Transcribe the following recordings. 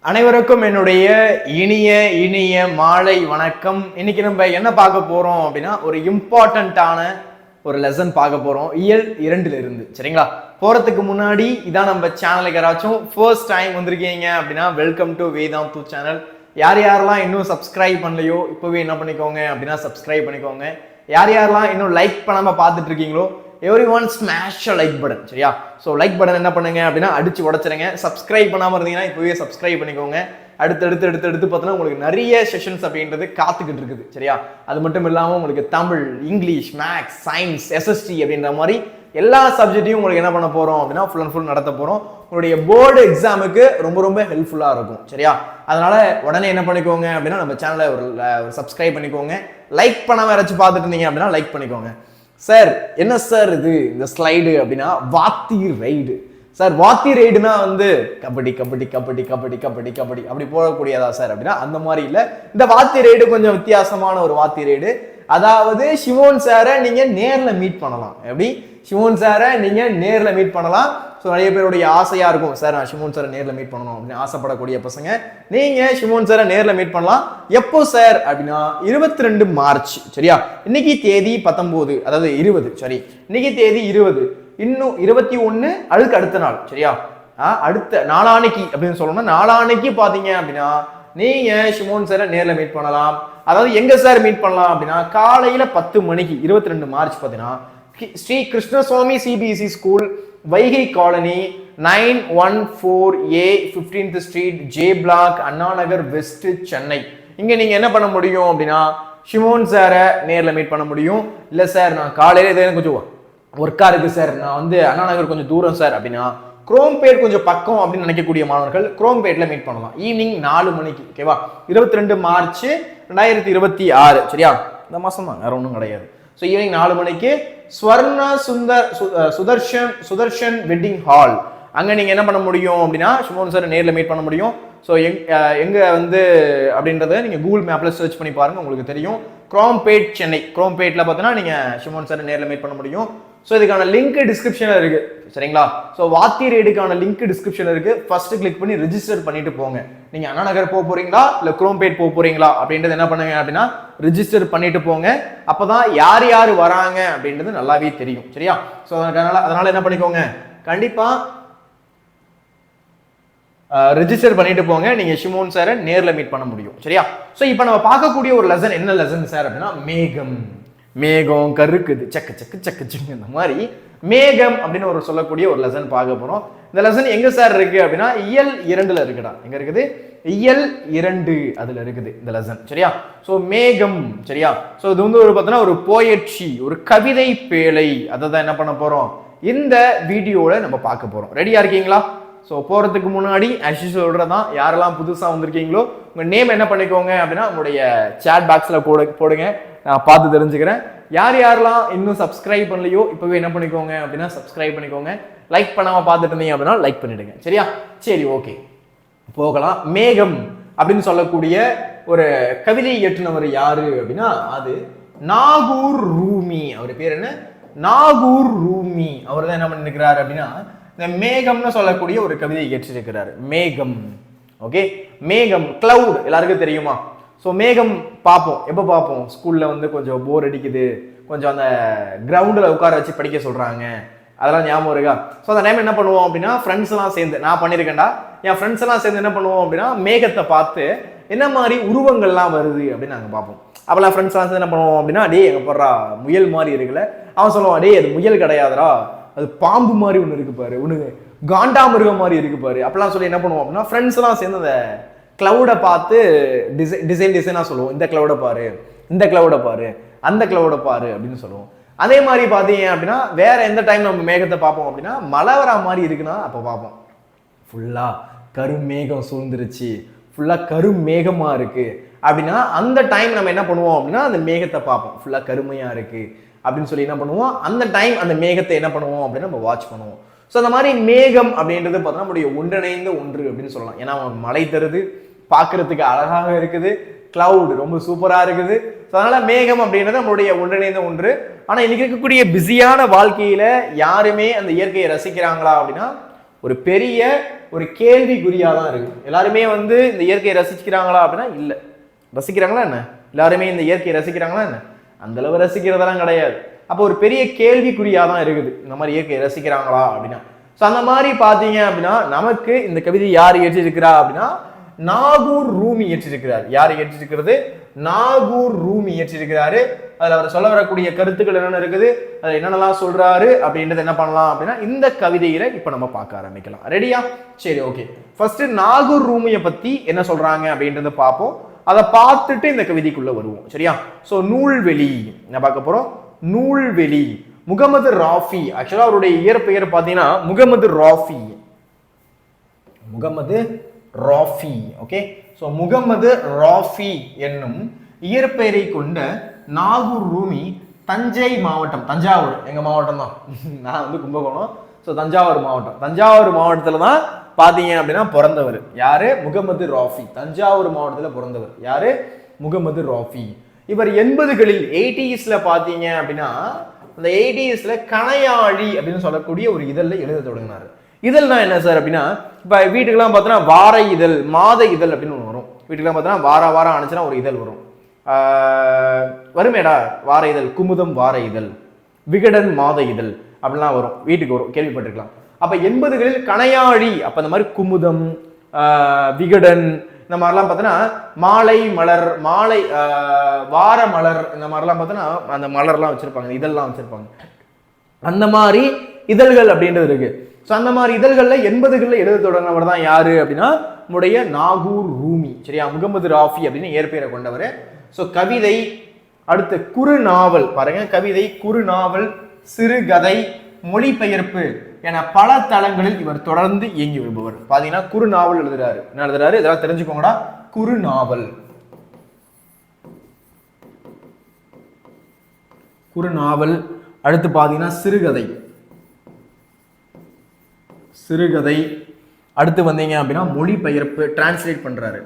அனைவருக்கும் என்னுடைய இனிய இனிய மாலை வணக்கம். இன்னைக்கு நம்ம என்ன பார்க்க போறோம் அப்படின்னா ஒரு இம்பார்ட்டன்டான ஒரு லெசன் பார்க்க போறோம் இயல் 2ல இருந்து. சரிங்களா? போறதுக்கு முன்னாடி இதான் நம்ம சேனலுக்கு யாராச்சும் ஃபர்ஸ்ட் டைம் வந்திருக்கீங்க அப்படின்னா வெல்கம் டு வேதாந்து சேனல். யார் யாரெல்லாம் இன்னும் சப்ஸ்கிரைப் பண்ணலையோ இப்பவே என்ன பண்ணிக்கோங்க அப்படின்னா சப்ஸ்கிரைப் பண்ணிக்கோங்க. யார் யாரெல்லாம் இன்னும் லைக் பண்ணாம பார்த்துட்டு இருக்கீங்களோ every one smash like button. சரியா? ஸோ லைக் பட்டன் என்ன பண்ணுங்க அப்படின்னா அடிச்சு உடச்சிருங்க. சப்ஸ்கிரைப் பண்ணாமல் இருந்தீங்கன்னா இப்போவே சப்ஸ்கிரைப் பண்ணிக்கோங்க. அடுத்து பார்த்தோன்னா உங்களுக்கு நிறைய செஷன்ஸ் அப்படின்றது காத்துக்கிட்டு இருக்குது. சரியா? அது மட்டும் இல்லாமல் உங்களுக்கு Tamil, English, maths, science, SST அப்படின்ற மாதிரி எல்லா சப்ஜெக்டையும் உங்களுக்கு என்ன பண்ண போறோம் அப்படின்னா ஃபுல் அண்ட் ஃபுல் நடத்த போறோம். உங்களுடைய போர்டு எக்ஸாமுக்கு ரொம்ப ரொம்ப ஹெல்ப்ஃபுல்லா இருக்கும். சரியா? அதனால உடனே என்ன பண்ணிக்கோங்க அப்படின்னா நம்ம சேனலை ஒரு சப்ஸ்கிரைப் பண்ணிக்கோங்க. லைக் பண்ணாம யாராச்சும் பார்த்துட்டு இருந்தீங்க அப்படின்னா லைக் பண்ணிக்கோங்க. சார் என்ன சார் இது இந்த ஸ்லைடு அப்படின்னா வாத்தி ரைடு. சார் வாத்தி ரைடுனா வந்து கபடி கபடி கபடி கபடி கபடி கபடி அப்படி போகக்கூடியதா சார் அப்படின்னா அந்த மாதிரி இல்லை. இந்த வாத்தி ரைடு கொஞ்சம் வித்தியாசமான ஒரு வாத்தி ரைடு. அதாவது சிமோன் சாரை நீங்க நேர்ல மீட் பண்ணலாம். எப்படி? சிமோன் சாரை நீங்க நேர்ல மீட் பண்ணலாம். ஸோ நிறைய பேருடைய ஆசையா இருக்கும், சார் நான் சிமோன் சாரை நேர்ல மீட் பண்ணணும் அப்படின்னு ஆசைப்படக்கூடிய பசங்க நீங்க சிமோன் சாரை நேர்ல மீட் பண்ணலாம். எப்போ சார் அப்படின்னா 22 மார்ச். சரியா? இன்னைக்கு தேதி 19, அதாவது 20. சரி, இன்னைக்கு தேதி 20, இன்னும் 21 அதுக்கு அடுத்த நாள். சரியா? அடுத்த நாளானைக்கு அப்படின்னு சொல்லணும்னா நாளானைக்கு பாத்தீங்க அப்படின்னா நீங்க சிமோன் சாரை நேர்ல மீட் பண்ணலாம். அதாவது எங்க சார் மீட் பண்ணலாம் அப்படின்னா காலையில 10 மணிக்கு 22 மார்ச் பார்த்தீங்கன்னா Sri Krishnaswami CBSE school, Vaigai colony, 914A 15th street, J block, Anna Nagar west, Chennai. இங்க நீங்க என்ன பண்ண முடியும் அப்படின்னா சிமோன் சாரை நேர்ல மீட் பண்ண முடியும். இல்ல சார் நான் காலையில இதே கொஞ்சம் ஒர்க்கா இருக்கு சார், நான் வந்து அண்ணா நகர் கொஞ்சம் தூரம் சார் அப்படின்னா குரோம்பேட் கொஞ்சம் பக்கம் அப்படின்னு நினைக்கக்கூடிய மாணவர்கள் குரோம்பேட்ல மீட் பண்ணலாம் ஈவினிங் 4 மணிக்கு. ஓகேவா? 22 மார்ச் 2026. சரியா? இந்த மாசம் தான், வேற ஒன்றும் கிடையாது. ஸோ ஈவினிங் 4 மணிக்கு ஸ்வர்ண சுதர்ஷன் வெட்டிங் ஹால். அங்க நீங்க என்ன பண்ண முடியும் அப்படின்னா சிமோன் சார் நேர்ல மீட் பண்ண முடியும். ஸோ எங்க வந்து அப்படின்றத நீங்க கூகுள் மேப்ல சர்ச் பண்ணி பாருங்க, உங்களுக்கு தெரியும். குரோம்பேட், சென்னை. குரோம்பேட்ல பார்த்தீங்கன்னா நீங்க சிமோன் சார் நேர்ல மீட் பண்ண முடியும். ஸோ இதுக்கான லிங்க் டிஸ்கிரிப்ஷன்ல இருக்கு. சரிங்களா? ஸோ வாத்தி ரைடுக்கான லிங்க் டிஸ்கிரிப்ஷன்ல இருக்கு. ஃபர்ஸ்ட் கிளிக் பண்ணி ரெஜிஸ்டர் பண்ணிட்டு போங்க. நீங்க அண்ணா நகர் போக போறீங்களா இல்ல குரோம்பேட் போக போறீங்களா அப்படின்றது என்ன பண்ணுங்க அப்படின்னா ரெஜிஸ்டர் பண்ணிட்டு போங்க. அப்பதான் யார் யார் வராங்க அப்படின்றது நல்லாவே தெரியும். சரியா? ஸோ அதனால என்ன பண்ணிக்கோங்க, கண்டிப்பா ரெஜிஸ்டர் பண்ணிட்டு போங்க. நீங்க சிமோன் சாரை நேர்ல மீட் பண்ண முடியும். சரியா? ஸோ இப்போ நம்ம பார்க்கக்கூடிய ஒரு லெசன் என்ன லெசன் சார் அப்படின்னா மேகம். மேகம் கருக்குது சக்கு சக்கு சக்கு சக்கு இந்த மாதிரி மேகம் அப்படின்னு ஒரு சொல்லக்கூடிய ஒரு லெசன் பார்க்க போறோம். இந்த லெசன் எங்க சார் இருக்கு அப்படின்னா இயல் 2ல இருக்குடா. எங்க இருக்குது? இயல் 2 அதுல இருக்குது இந்த லெசன். சரியா? ஸோ மேகம். சரியா? ஸோ இது வந்து ஒரு பார்த்தீங்கன்னா ஒரு போயட்ரி, ஒரு கவிதை பேழை. அதை தான் என்ன பண்ண போறோம் இந்த வீடியோல நம்ம பார்க்க போறோம். ரெடியா இருக்கீங்களா? ஸோ போறதுக்கு முன்னாடி ஆக்சுவலி சொல்றதான், யாரெல்லாம் புதுசா வந்திருக்கீங்களோ உங்க நேம் என்ன பண்ணிக்கோங்க அப்படின்னா உங்களுடைய சேட் பாக்ஸ்ல போடுங்க, நான் பார்த்து தெரிஞ்சுக்கிறேன். யார் யாரெல்லாம் இன்னும் சப்ஸ்கிரைப் பண்ணலையோ இப்பவே என்ன பண்ணிக்கோங்க அப்படின்னா சப்ஸ்கிரைப் பண்ணிக்கோங்க. லைக் பண்ணாம பார்த்துட்டு இருந்தீங்க அப்படின்னா லைக் பண்ணிடுங்க. சரியா? சரி, ஓகே, போகலாம். மேகம் அப்படின்னு சொல்லக்கூடிய ஒரு கவிதை இயற்றுனவர் யாரு அப்படின்னா அது நாகூர் ரூமி. அவர் பேர் என்ன? நாகூர் ரூமி. அவர் தான் என்ன பண்ணிருக்கிறார் அப்படின்னா இந்த மேகம்னு சொல்லக்கூடிய ஒரு கவிதை இயற்றிருக்கிறார். மேகம். ஓகே, மேகம் கிளவுட் எல்லாருக்கும் தெரியுமா? ஸோ மேகம் பார்ப்போம். எப்போ பார்ப்போம்? ஸ்கூல்ல வந்து கொஞ்சம் போர் அடிக்குது, கொஞ்சம் அந்த கிரவுண்டில் உட்கார வச்சு படிக்க சொல்றாங்க, அதெல்லாம் ஞாபகம் இருக்கா? ஸோ அந்த டைம் என்ன பண்ணுவோம் அப்படின்னா ஃப்ரெண்ட்ஸ் எல்லாம் சேர்ந்து, நான் பண்ணியிருக்கேன்டா, என் ஃப்ரெண்ட்ஸ் எல்லாம் சேர்ந்து என்ன பண்ணுவோம் அப்படின்னா மேகத்தை பார்த்து என்ன மாதிரி உருவங்கள்லாம் வருது அப்படின்னு நாங்கள் பார்ப்போம். அப்பெல்லாம் ஃப்ரெண்ட்ஸ் எல்லாம் சேர்ந்து என்ன பண்ணுவோம் அப்படின்னா டே எங்க போடுறா முயல் மாதிரி இருக்குல்ல, அவன் சொல்லுவான் டே அது முயல் கிடையாதுரா, அது பாம்பு மாதிரி ஒன்று இருக்கு பாரு, ஒன்று காண்டாமிருகம் மாதிரி இருக்கு பாரு. அப்பெல்லாம் சொல்லி என்ன பண்ணுவோம் அப்படின்னா ஃப்ரெண்ட்ஸ் எல்லாம் சேர்ந்து அந்த கிளவுடை பார்த்து டிசைனா சொல்லுவோம். இந்த கிளவுடை பாரு, இந்த கிளவுடை பாரு, அந்த கிளவுடை பாரு அப்படின்னு சொல்லுவோம். அதே மாதிரி பார்த்தீங்க அப்படின்னா வேற எந்த டைம் நம்ம மேகத்தை பார்ப்போம் அப்படின்னா மழை வரா மாதிரி இருக்குன்னா அப்போ பார்ப்போம். ஃபுல்லா கருமேகம் சூழ்ந்துருச்சு, ஃபுல்லா கருமேகமா இருக்கு அப்படின்னா அந்த டைம் நம்ம என்ன பண்ணுவோம் அப்படின்னா அந்த மேகத்தை பார்ப்போம். ஃபுல்லா கருமையா இருக்கு அப்படின்னு சொல்லி என்ன பண்ணுவோம், அந்த டைம் அந்த மேகத்தை என்ன பண்ணுவோம் அப்படின்னு நம்ம வாட்ச் பண்ணுவோம். ஸோ அந்த மாதிரி மேகம் அப்படின்றது பார்த்தோன்னா நம்முடைய ஒன்றிணைந்த ஒன்று அப்படின்னு சொல்லலாம். ஏன்னா மழை தருது, பார்க்கறதுக்கு அழகாக இருக்குது, கிளவுட் ரொம்ப சூப்பரா இருக்குது. ஸோ அதனால மேகம் அப்படின்றது நம்மளுடைய ஒன்றிணைந்த ஒன்று. ஆனால் இன்னைக்கு இருக்கக்கூடிய பிஸியான வாழ்க்கையில யாருமே அந்த இயற்கையை ரசிக்கிறாங்களா அப்படின்னா ஒரு பெரிய ஒரு கேள்விக்குறியா தான் இருக்கு. எல்லாருமே வந்து இந்த இயற்கையை ரசிக்கிறாங்களா அப்படின்னா இல்ல. ரசிக்கிறாங்களா என்ன? எல்லாருமே இந்த இயற்கையை ரசிக்கிறாங்களா என்ன? அந்த அளவு ரசிக்கிறதெல்லாம் கிடையாது. அப்போ ஒரு பெரிய கேள்விக்குறியா தான் இருக்குது இந்த மாதிரி இயற்கையை ரசிக்கிறாங்களா அப்படின்னா. ஸோ அந்த மாதிரி பார்த்தீங்க அப்படின்னா நமக்கு இந்த கவிதை யார் இயற்றிருக்கிறா அப்படின்னா நாகூர் ரூமி இயற்றிருக்கிறார். யார் இயற்றிருக்கிறது? நாகூர் ரூமி இயற்றிருக்கிறாரு. அதுல அவர் சொல்ல வரக்கூடிய கருத்துக்கள் என்னென்ன இருக்குது, அதுல என்னென்னலாம் சொல்றாரு அப்படின்றது என்ன பண்ணலாம் அப்படின்னா இந்த கவிதையில இப்ப நம்ம பார்க்க ஆரம்பிக்கலாம். ரெடியா? சரி, ஓகே. ஃபர்ஸ்ட் நாகூர் ரூமியை பத்தி என்ன சொல்றாங்க அப்படின்றத பார்ப்போம். அதை பார்த்துட்டு இந்த கவிதைக்குள்ள வருவோம். சரியா? ஸோ நூல்வெளி என்ன பார்க்க போறோம்? நூல்வெளி. முகமது ராஃபி, ஆக்சுவலா அவருடைய இயற்பெயர் பார்த்தீங்கன்னா முகமது ராஃபி. முகமது ராஃபி. ஓகே. ஸோ முகமது ராஃபி என்னும் இயற்பெயரை கொண்ட நாகூர் ரூமி தஞ்சை மாவட்டம், தஞ்சாவூர் எங்க மாவட்டம் தான், நான் வந்து கும்பகோணம். ஸோ தஞ்சாவூர் மாவட்டம், தஞ்சாவூர் மாவட்டத்துல தான் பாத்தீங்க அப்படின்னா பிறந்தவர். யாரு? முகமது ராஃபி. தஞ்சாவூர் மாவட்டத்துல பிறந்தவர். யாரு? முகமது ராஃபி. இவர் 80களில் 80ஸ்ல பாத்தீங்க அப்படின்னா அந்த 80ஸ்ல கணையாழி அப்படின்னு சொல்லக்கூடிய ஒரு இதழ்ல எழுத தொடங்கினார். இதழ்னா என்ன சார் அப்படின்னா, இப்ப வீட்டுக்கெல்லாம் பார்த்தோன்னா வார இதழ், மாத இதழ் அப்படின்னு ஒன்று வரும். வீட்டுக்கெல்லாம் பார்த்தோன்னா வாரம் ஆனிச்சுன்னா ஒரு இதழ் வரும். வருமேடா வார இதழ், குமுதம் வார இதழ், விகடன் மாத இதழ் அப்படிலாம் வரும், வீட்டுக்கு வரும், கேள்விப்பட்டிருக்கலாம். அப்ப 80களில் கணையாழி, அப்ப இந்த மாதிரி குமுதம், விகடன் இந்த மாதிரிலாம் பார்த்தோன்னா மாலை மலர், மாலை வார மலர் இந்த மாதிரிலாம் பார்த்தோன்னா அந்த மலர்லாம் வச்சிருப்பாங்க, இதழ்லாம் வச்சிருப்பாங்க. அந்த மாதிரி இதழ்கள் அப்படின்றது இருக்கு. ஸோ அந்த மாதிரி இதழ்கள்ல 80களில் எழுத தொடங்கினவர் தான் யாரு அப்படின்னா நம்முடைய நாகூர் ரூமி. சரியா? முகமது ராஃபி அப்படின்னு இயற்பெயரை கொண்டவர். ஸோ கவிதை, அடுத்து குறுநாவல் பாருங்க, கவிதை, குறுநாவல், சிறுகதை, மொழிபெயர்ப்பு என பல தளங்களில் இவர் தொடர்ந்து இயங்கி வருபவர். பாத்தீங்கன்னா குறுநாவல் எழுதுறாரு. என்ன எழுதுறாரு? இதெல்லாம் தெரிஞ்சுக்கோங்கடா. குறுநாவல், குறுநாவல். அடுத்து பாத்தீங்கன்னா சிறுகதை, சிறுகதை. அடுத்து வந்தீங்க அப்படின்னா மொழிபெயர்ப்பு, டிரான்ஸ்லேட் பண்றாரு.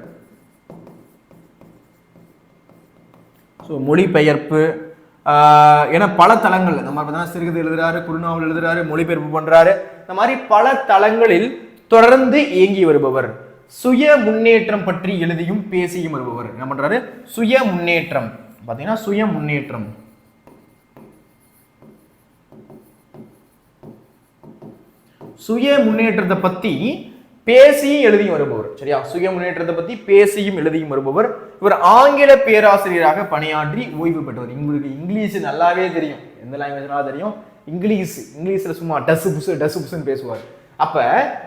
ஸோ மொழிபெயர்ப்பு ஏன்னா பல தளங்கள் இந்த மாதிரி பார்த்தீங்கன்னா சிறுகதை எழுதுறாரு, குறுநாவல் எழுதுறாரு, மொழிபெயர்ப்பு பண்றாரு. இந்த மாதிரி பல தளங்களில் தொடர்ந்து இயங்கி வருபவர். சுய முன்னேற்றம் பற்றி எழுதியும் பேசியும் வருபவர். என்ன பண்றாரு? சுய முன்னேற்றம். பாத்தீங்கன்னா சுய முன்னேற்றம், சுய முன்னேற்றத்தை பத்தி பேசியும் எழுதியும் வருபவர். சரியா? சுய முன்னேற்றத்தை பத்தி பேசியும் எழுதியும் வருபவர். இவர் ஆங்கில பேராசிரியராக பணியாற்றி ஓய்வு பெற்றவர். உங்களுக்கு இங்கிலீஷ் நல்லாவே தெரியும். எந்த லாங்குவேஜ்னால தெரியும்? இங்கிலீஷ்ல சும்மா டசு புசுன்னு பேசுவார். அப்ப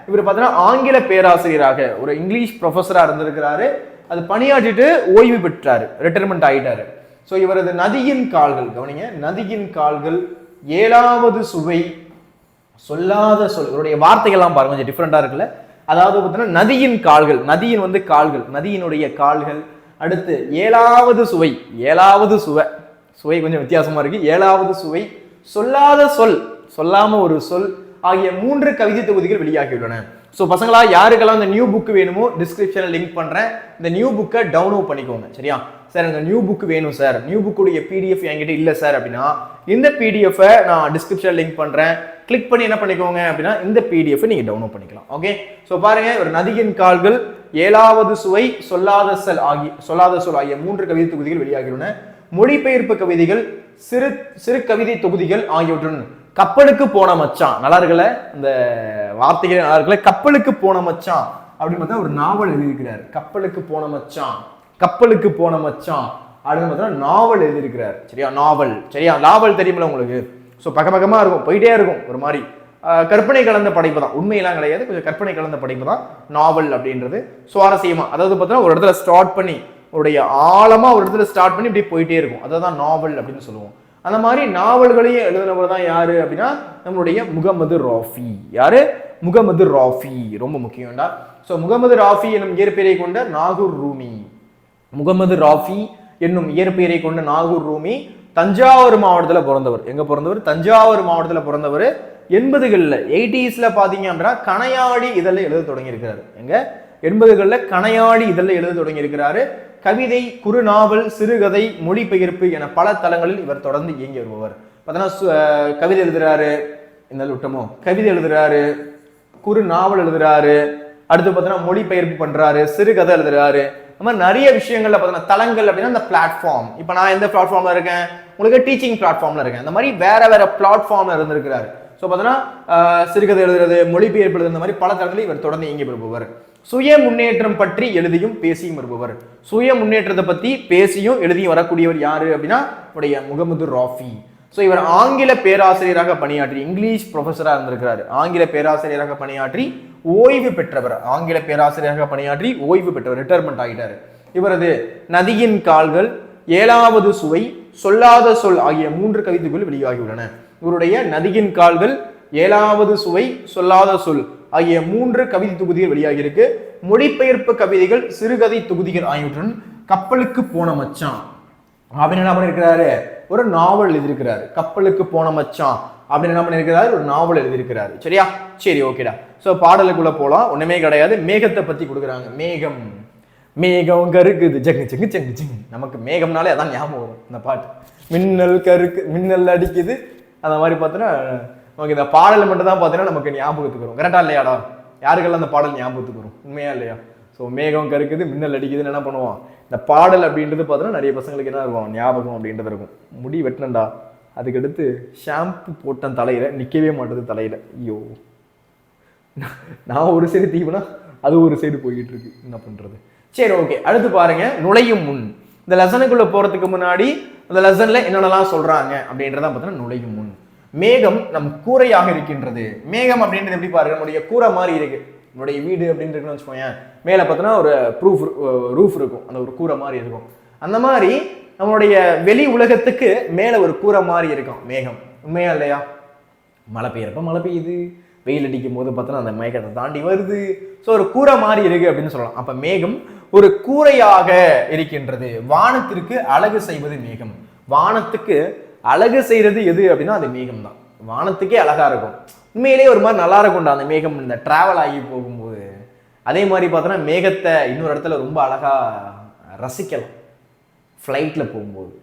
இவர் பார்த்தீங்கன்னா ஆங்கில பேராசிரியராக ஒரு இங்கிலீஷ் ப்ரொஃபஸரா இருந்திருக்கிறாரு. அது பணியாற்றிட்டு ஓய்வு பெற்றாரு, ரிட்டையர்மெண்ட் ஆயிட்டாரு. ஸோ இவரது நதியின் கால்கள், கவனிங்க, நதியின் கால்கள், 7வது சுவை, சொல்லாத சொல், இவருடைய வார்த்தைகள்லாம் பாருங்க கொஞ்சம் டிஃப்ரெண்டா இருக்குல்ல. அதாவது பார்த்தீங்கன்னா நதியின் கால்கள், நதியின் வந்து கால்கள், நதியினுடைய கால்கள். அடுத்து 7வது சுவை, 7வது சுவை கொஞ்சம் வித்தியாசமா இருக்கு. 7வது சுவை, சொல்லாத சொல், சொல்லாம ஒரு சொல் ஆகிய 3 கவிதை தொகுதிகள் வெளியாகியுள்ளன. ஸோ பசங்களா, யாருக்கெல்லாம் இந்த நியூ புக் வேணுமோ டிஸ்கிரிப்ஷனில் லிங்க் பண்றேன். இந்த நியூ புக்கை டவுன்லோட் பண்ணிக்கோங்க. சரியா? சார் எனக்கு நியூ புக் வேணும் சார், நியூ புக்குடைய பிடிஎஃப் என்கிட்ட இல்லை சார் அப்படின்னா இந்த பிடிஎஃபை நான் டிஸ்கிரிப்ஷனில் லிங்க் பண்றேன். கிளிக் பண்ணி என்ன பண்ணிக்கோங்க அப்படின்னா இந்த பிடிஎஃப் நீங்க டவுன்லோட் பண்ணிக்கலாம். ஓகே. ஸோ பாருங்க, ஒரு நதியின் கால்கள், 7வது சுவை, சொல்லாத சொல் ஆகிய 3 கவிதை தொகுதிகள் வெளியாகியுள்ளன. மொழிபெயர்ப்பு கவிதைகள், சிறு கவிதை தொகுதிகள் ஆகியவற்றுடன் கப்பலுக்கு போன மச்சான், நல்லா இருக்குல்ல இந்த வார்த்தைகள், நல்லா இருக்குல்ல. கப்பலுக்கு போன மச்சான் அப்படின்னு பார்த்தா ஒரு நாவல் எழுதியிருக்கிறார். கப்பலுக்கு போன மச்சான், கப்பலுக்கு போன மச்சான் அப்படின்னு பார்த்தா நாவல் எழுதியிருக்கிறார். சரியா? நாவல். சரியா? நாவல் தெரியுமில்ல உங்களுக்கு? ஸோ பக்கமா இருக்கும், போயிட்டே இருக்கும். ஒரு மாதிரி கற்பனை கலந்த படைப்பு தான், உண்மையெல்லாம் கிடையாது, கொஞ்சம் கற்பனை கலந்த படைப்பு தான் நாவல் அப்படின்றது. சுவாரஸ்யமா, அதாவது பார்த்தீங்கன்னா ஒரு இடத்துல ஸ்டார்ட் பண்ணி உடைய ஆழமா ஒரு இடத்துல ஸ்டார்ட் பண்ணி இப்படி போயிட்டே இருக்கும், அதான் நாவல் அப்படின்னு சொல்லுவோம். அந்த மாதிரி நாவல்களையும் எழுதினவர் தான் யாரு அப்படின்னா நம்மளுடைய முகமது ராஃபி. யாரு? முகமது ராஃபி. ரொம்ப முக்கியம்டா. ஸோ முகமது ராஃபி என்னும் இயற்பெயரை கொண்ட நாகூர் ரூமி. முகமது ராஃபி என்னும் இயற்பெயரை கொண்ட நாகூர் ரூமி தஞ்சாவூர் மாவட்டத்தில் பிறந்தவர். எங்க பிறந்தவர்? தஞ்சாவூர் மாவட்டத்தில் பிறந்தவர். 80களில் 80ஸ்ல பாத்தீங்க அப்படின்னா கணையாழி இதழில் எழுத தொடங்கி இருக்கிறாரு. எங்க 80களில் கணையாழி இதழில் எழுத தொடங்கி இருக்கிறாரு. கவிதை, குறுநாவல், சிறுகதை, மொழிபெயர்ப்பு என பல தளங்களில் இவர் தொடர்ந்து இயங்கி வருபவர். பார்த்தீங்கன்னா கவிதை எழுதுறாரு, இந்த விட்டமோ கவிதை எழுதுறாரு, குறு நாவல் எழுதுறாரு, அடுத்து பார்த்தீங்கன்னா மொழிபெயர்ப்பு பண்றாரு, சிறுகதை எழுதுறாரு. இந்த மாதிரி நிறைய விஷயங்கள்ல பார்த்தீங்கன்னா தளங்கள் அப்படின்னா அந்த பிளாட்ஃபார்ம். இப்போ நான் எந்த பிளாட்ஃபார்ம்ல இருக்கேன், உங்களுக்கு டீச்சிங் பிளாட்ஃபார்ம்ல இருக்கேன். இந்த மாதிரி வேற வேற பிளாட்ஃபார்ம்ல இருந்திருக்கிறாரு. ஸோ பார்த்தீங்கன்னா சிறுகதை எழுதுறது, மொழிபெயர்ப்பு எழுதுறது, இந்த மாதிரி பல தளங்களில் இவர் தொடர்ந்து இயங்கி வருபவர். சுய முன்னேற்றம் பற்றி எழுதியும் பேசியும் வருபவர். சுய முன்னேற்றத்தை பத்தி பேசியும் எழுதியும் வரக்கூடியவர் யாரு அப்படின்னா நம்முடைய முகமது ராஃபி. ஸோ இவர் ஆங்கில பேராசிரியராக பணியாற்றி, இங்கிலீஷ் ப்ரொஃபஸராக இருந்திருக்கிறாரு. ஆங்கில பேராசிரியராக பணியாற்றி ஓய்வு பெற்றவர். ஆங்கில பேராசிரியராக பணியாற்றி ஓய்வு பெற்றவர், ரிட்டையர்மெண்ட் ஆகிட்டாரு. இவரது நதியின் கால்கள், 7வது சுவை, சொல்லாத சொல் ஆகிய 3 கவிதைகள் வெளியாகியுள்ளன. இவருடைய நதியின் கால்கள், 7வது சுவை, சொல்லாத சொல் ஆகிய 3 கவிதை தொகுதிகள் வெளியாகி இருக்கு. மொழிபெயர்ப்பு கவிதைகள், சிறுகதை தொகுதிகள் ஆகியவற்றுடன் கப்பலுக்கு போன மச்சான் அப்படின்னு என்ன பண்ணிருக்கிறாரு, ஒரு நாவல் எழுதியிருக்கிறாரு. கப்பலுக்கு போன மச்சான் அப்படின்னு என்ன பண்ணிருக்கிறாரு, ஒரு நாவல் எழுதியிருக்கிறாரு. சரியா, சரி, ஓகேடா. ஸோ பாடலுக்குள்ள போலாம். ஒண்ணுமே கிடையாது. மேகத்தை பத்தி கொடுக்குறாங்க. மேகம், மேகம் கருக்குது ஜங்கு ஜங்கு ஜங்கு ஜங்கு. நமக்கு மேகம்னாலே அதான் ஞாபகம் வரும் இந்த பாட்டு. மின்னல் கருக்கு, மின்னல் அடிக்குது. அந்த மாதிரி பார்த்தோன்னா நமக்கு இந்த பாடல் மட்டும் தான் பார்த்தீங்கன்னா நமக்கு ஞாபகத்துக்கு வரும். கரெக்டா இல்லையாடா? யாருக்கெல்லாம் அந்த பாடல் ஞாபகத்துக்கு வரும்? உண்மையா இல்லையா? ஸோ மேகம் கருக்குது, மின்னல் அடிக்குதுன்னு என்ன பண்ணுவோம், இந்த பாடல் அப்படின்றது பார்த்தோன்னா நிறைய பசங்களுக்கு என்ன இருக்கும், ஞாபகம் அப்படின்றது இருக்கும். முடி வெட்டினண்டா, அதுக்கடுத்து ஷாம்பு போட்டேன் தலையில, நிற்கவே மாட்டேது தலையில. ஐயோ, நான் ஒரு சைடு தீவுனா அது ஒரு சைடு போய்கிட்டு இருக்கு, என்ன பண்றது. சரி, ஓகே. அடுத்து பாருங்க, நுழையும் முன். இந்த லெசனுக்குள்ள போறதுக்கு முன்னாடி அந்த லெசன்ல என்னென்னலாம் சொல்றாங்க அப்படின்றத பார்த்தீங்கன்னா நுழையும் முன். மேகம் நம் கூரையாக இருக்கின்றது. மேகம் அப்படின்றது எப்படி பாருங்க, நம்முடைய கூரை மாதிரி இருக்கு. நம்முடைய வீடு அப்படின்னு இருக்குன்னு வச்சுக்கோங்க, மேலே பார்த்தோன்னா ஒரு ரூஃப் இருக்கும், அந்த ஒரு கூரை மாதிரி இருக்கும். அந்த மாதிரி நம்மளுடைய வெளி உலகத்துக்கு மேலே ஒரு கூரை மாதிரி இருக்கும் மேகம். உண்மையா இல்லையா? மழை பெய்யறப்ப மழை பெய்யுது, வெயில் அடிக்கும் போது பார்த்தோன்னா அந்த மேகத்தை தாண்டி வருது. ஸோ ஒரு கூரை மாதிரி இருக்கு அப்படின்னு சொல்லலாம். அப்ப மேகம் ஒரு கூரையாக இருக்கின்றது. வானத்திற்கு அழகு செய்வது மேகம். வானத்துக்கு அழகு செய்யறது எது அப்படின்னா அது மேகம் தான். வானத்துக்கே அழகா இருக்கும். உண்மையிலேயே ஒரு மாதிரி நல்லா இருக்கும்டா அந்த மேகம் இந்த டிராவல் ஆகி போகும்போது. அதே மாதிரி பார்த்தோன்னா மேகத்தை இன்னொரு இடத்துல ரொம்ப அழகா ரசிக்கலாம். ஃப்ளைட்ல போகும்போது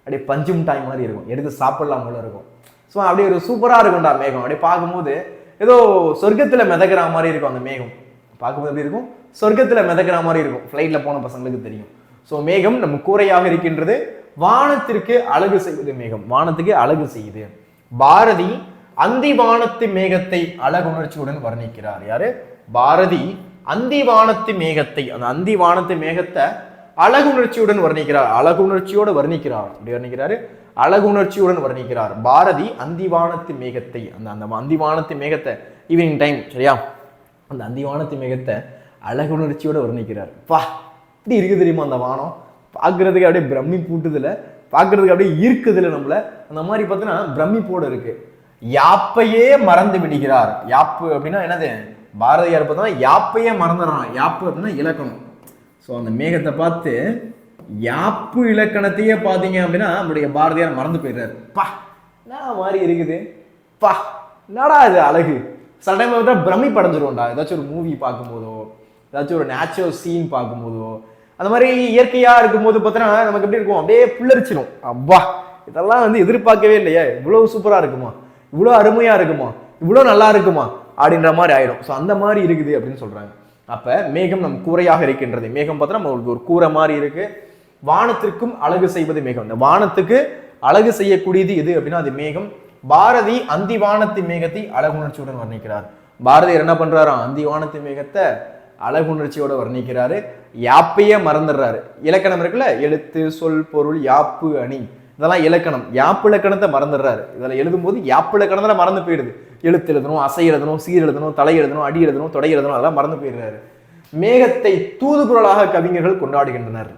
அப்படியே பஞ்சு மிட்டாய் மாதிரி இருக்கும், எடுத்து சாப்பிடலாம் போல இருக்கும். ஸோ அப்படியே ஒரு சூப்பராக இருக்கும்டா மேகம். அப்படியே பார்க்கும்போது ஏதோ சொர்க்கத்துல மிதக்கிற மாதிரி இருக்கும் அந்த மேகம். பார்க்கும்போது எப்படி இருக்கும், சொர்க்கத்துல மிதக்கிற மாதிரி இருக்கும். ஃப்ளைட்ல போன பசங்களுக்கு தெரியும். ஸோ மேகம் நம்ம கூரையாக இருக்கின்றது. வானத்திற்கு அழகு செய்வது மேகம். வானத்துக்கு அழகு செய்யுது. பாரதி அந்தி வானத்து மேகத்தை அழகுணர்ச்சியுடன் வர்ணிக்கிறார். யாரு? பாரதி அந்தி வானத்து மேகத்தை, அந்த அந்தி வானத்து மேகத்தை அழகுணர்ச்சியுடன் வர்ணிக்கிறார். அழகுணர்ச்சியோட வர்ணிக்கிறார். அப்படி வர்ணிக்கிறாரு, அழகுணர்ச்சியுடன் வர்ணிக்கிறார். பாரதி அந்திவானத்து மேகத்தை, அந்த அந்திவானத்து மேகத்தை ஈவினிங் டைம், சரியா, அந்த அந்திவானத்து மேகத்தை அழகுணர்ச்சியோட வர்ணிக்கிறார். பா, இப்படி இருக்கு தெரியுமா அந்த வானம், பார்க்கறதுக்கு அப்படியே பிரம்மி பூட்டுதுல, பார்க்கறதுக்கு அப்படியே ஈர்க்குதுல நம்மள. அந்த மாதிரி பார்த்தீங்கன்னா பிரமிப்போட இருக்கு. யாப்பையே மறந்து விடுகிறார். யாப்பு அப்படின்னா என்னது? பாரதியார் பார்த்தோம்னா யாப்பையே மறந்துடுறான். யாப்பு அப்படின்னா இலக்கணம். ஸோ அந்த மேகத்தை பார்த்து யாப்பு இலக்கணத்தையே பார்த்தீங்க அப்படின்னா நம்முடைய பாரதியார் மறந்து போயிடுறாரு. பா, என்ன மாதிரி இருக்குது, பா, என்னடா இது அழகு. சில டைம் பார்த்தா பிரமி படைஞ்சிருவோம்டா. ஏதாச்சும் ஒரு மூவி பார்க்கும்போதோ, ஏதாச்சும் ஒரு நேச்சுரல் சீன் பார்க்கும்போதோ, அந்த மாதிரி இயற்கையா இருக்கும்போது பார்த்தோன்னா நமக்கு எப்படி இருக்கும், அப்படியே புல்லரிச்சிடும். அப்பா, இதெல்லாம் வந்து எதிர்பார்க்கவே இல்லையே, இவ்வளவு சூப்பரா இருக்குமா, இவ்வளோ அருமையா இருக்குமா, இவ்வளோ நல்லா இருக்குமா அப்படின்ற மாதிரி ஆயிடும். ஸோ அந்த மாதிரி இருக்குது அப்படின்னு சொல்றாங்க. அப்ப மேகம் நம் கூரையாக இருக்கின்றது. மேகம் பார்த்தா நம்மளுக்கு ஒரு கூரை மாதிரி இருக்கு. வானத்திற்கும் அழகு செய்வது மேகம். இந்த வானத்துக்கு அழகு செய்யக்கூடியது எது அப்படின்னா அது மேகம். பாரதி அந்தி வானத்து மேகத்தை அழகுணர்ச்சியுடன் வர்ணிக்கிறார். பாரதியார் என்ன பண்றாராம், அந்தி வானத்து மேகத்தை அழகுணர்ச்சியோட வர்ணிக்கிறாரு. யாப்பையே மறந்துடுறாரு. இலக்கணம் இருக்குல்ல, எழுத்து, சொல், பொருள், யாப்பு, அணி, இதெல்லாம் இலக்கணம். யாப்பு இலக்கணத்தை மறந்துடுறாரு. இதில் எழுதும் போது யாப்பு இலக்கணத்துல மறந்து போயிடுது. எழுத்து எழுதணும், அசை எழுதணும், சீர் எழுதணும், தலை எழுதணும், அடி எழுதணும், தொடை எழுதணும், அதெல்லாம் மறந்து போயிடுறாரு. மேகத்தை தூது பொருளாக கவிஞர்கள் கொண்டாடுகின்றனர்.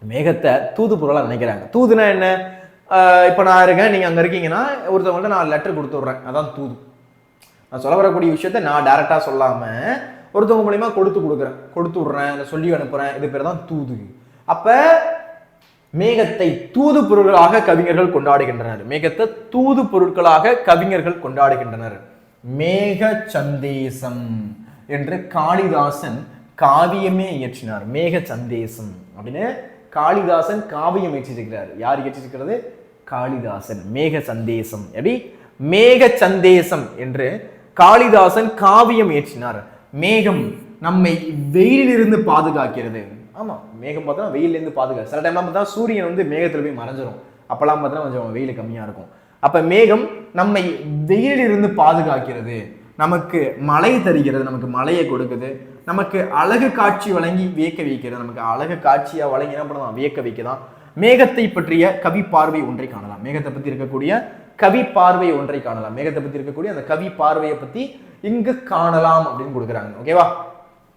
மேகத்தை தூது பொருளாக நினைக்கிறாங்க. தூதுனா என்ன? இப்போ நான் இருக்கேன், நீங்க அங்க இருக்கீங்கன்னா ஒருத்தவங்கள்ட்ட நான் லெட்டர் கொடுத்து விட்றேன், அதான் தூது. நான் சொல்ல வரக்கூடிய விஷயத்த நான் டைரக்டா சொல்லாம ஒருத்தவங்க மூலியமா கொடுத்து விடுறேன், சொல்லி அனுப்புறேன், இது பேர் தான் தூது. அப்ப மேகத்தை தூது பொருட்களாக கவிஞர்கள் கொண்டாடுகின்றனர். மேகத்தை தூது பொருட்களாக கவிஞர்கள் கொண்டாடுகின்றனர். மேக சந்தேசம் என்று காளிதாசன் காவியமே இயற்றினார். மேக சந்தேசம் அப்படின்னு காளிதாசன் காவியம் இயற்றிருக்கிறார். யார் இயற்றிருக்கிறது? காளிதாசன். மேக சந்தேசம். எப்படி? மேக சந்தேசம் என்று காளிதாசன் காவியம் இயற்றினார். மேகம் நம்மை வெயிலிலிருந்து பாதுகாக்கிறது. ஆமா, மேகம் பார்த்தா வெயிலிருந்து பாதுகாக்க. சில டைம்லாம் பார்த்தா சூரியன் வந்து மேகத்துல போய் மறைஞ்சிரும். அப்பெல்லாம் பார்த்தா கொஞ்சம் வெயில் கம்மியா இருக்கும். அப்ப மேகம் நம்மை வெயிலிலிருந்து பாதுகாக்கிறது, நமக்கு மழை தருகிறது, நமக்கு மழையை கொடுக்குது, நமக்கு அழகு காட்சி வழங்கி வியக்க வைக்கிறது. நமக்கு அழகு காட்சியா வழங்கி என்ன பண்ணலாம், வியக்க வைக்கதான். மேகத்தை பற்றிய கவி பார்வை ஒன்றை காணலாம். மேகத்தை பத்தி இருக்கக்கூடிய கவி பார்வை ஒன்றை காணலாம். மேகத்தை பத்தி இருக்கக்கூடிய அந்த கவி பார்வையை பத்தி இங்கு காணலாம் அப்படின்னு கொடுக்குறாங்க. ஓகேவா?